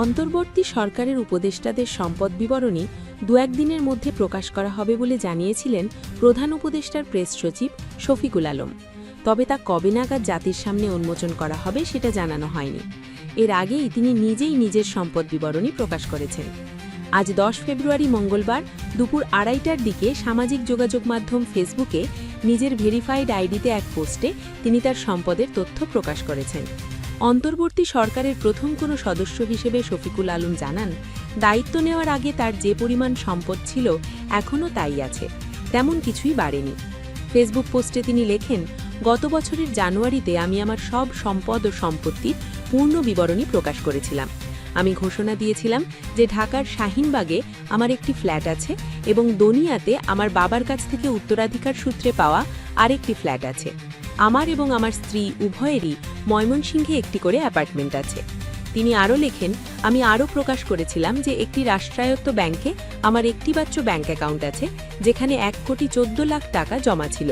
অন্তর্বর্তী সরকারের উপদেষ্টাদের সম্পদ বিবরণী দু একদিনের মধ্যে প্রকাশ করা হবে বলে জানিয়েছিলেন প্রধান উপদেষ্টার প্রেস সচিব শফিকুল আলম। তবে তা কবে নাগাদ জাতির সামনে উন্মোচন করা হবে সেটা জানানো হয়নি। এর আগেই তিনি নিজেই নিজের সম্পদ বিবরণী প্রকাশ করেছেন। আজ 10 ফেব্রুয়ারি মঙ্গলবার দুপুর 2:30টার দিকে সামাজিক যোগাযোগ মাধ্যম ফেসবুকে নিজের ভেরিফাইড আইডিতে এক পোস্টে তিনি তার সম্পদের তথ্য প্রকাশ করেছেন। অন্তর্বর্তী সরকারের প্রথম কোনো সদস্য হিসেবে শফিকুল আলম জানান, দায়িত্ব নেওয়ার আগে তার যে পরিমাণ সম্পদ ছিল এখনও তাই আছে, তেমন কিছুই বাড়েনি। ফেসবুক পোস্টে তিনি লেখেন, গত বছরের জানুয়ারিতে আমি আমার সব সম্পদ ও সম্পত্তির পূর্ণ বিবরণী প্রকাশ করেছিলাম। আমি ঘোষণা দিয়েছিলাম যে ঢাকার শাহিনবাগে আমার একটি ফ্ল্যাট আছে এবং দনিয়াতে আমার বাবার কাছ থেকে উত্তরাধিকার সূত্রে পাওয়া আরেকটি ফ্ল্যাট আছে। আমার এবং আমার স্ত্রী উভয়েরই ময়মনসিংহে একটি করে অ্যাপার্টমেন্ট আছে। তিনি আরও লেখেন, আমি আরও প্রকাশ করেছিলাম যে একটি রাষ্ট্রায়ত্ত ব্যাংকে আমার একটিমাত্র ব্যাংক অ্যাকাউন্ট আছে, যেখানে 1,14,00,000 টাকা জমা ছিল।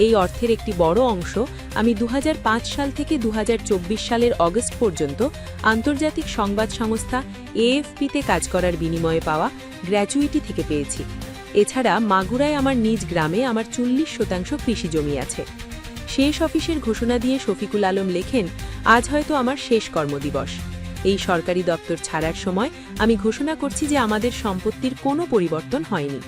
এই অর্থের একটি বড় অংশ আমি 2005 সাল থেকে 2024 সালের অগস্ট পর্যন্ত আন্তর্জাতিক সংবাদ সংস্থা AFP-তে কাজ করার বিনিময়ে পাওয়া গ্র্যাচুইটি থেকে পেয়েছি। এছাড়া মাগুরায় আমার নিজ গ্রামে আমার 40% কৃষি জমি আছে। শেষ অফিসের ঘোষণা দিয়ে শফিকুল আলম লেখেন, আজ হয়তো আমার শেষ কর্মদিবস। এই সরকারি দপ্তর ছাড়ার সময় আমি ঘোষণা করছি যে আমাদের সম্পত্তির কোনো পরিবর্তন হয়নি।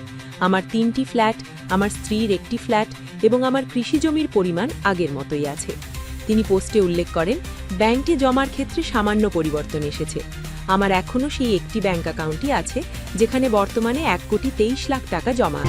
আমার 3টি ফ্ল্যাট, আমার স্ত্রীর একটি ফ্ল্যাট এবং আমার কৃষি জমির পরিমাণ আগের মতোই আছে। তিনি পোস্টে উল্লেখ করেন, ব্যাংকে জমার ক্ষেত্রে সামান্য পরিবর্তন এসেছে। আমার এখনও সেই একটি ব্যাংক অ্যাকাউন্টই আছে, যেখানে বর্তমানে 1,23,00,000 টাকা জমা।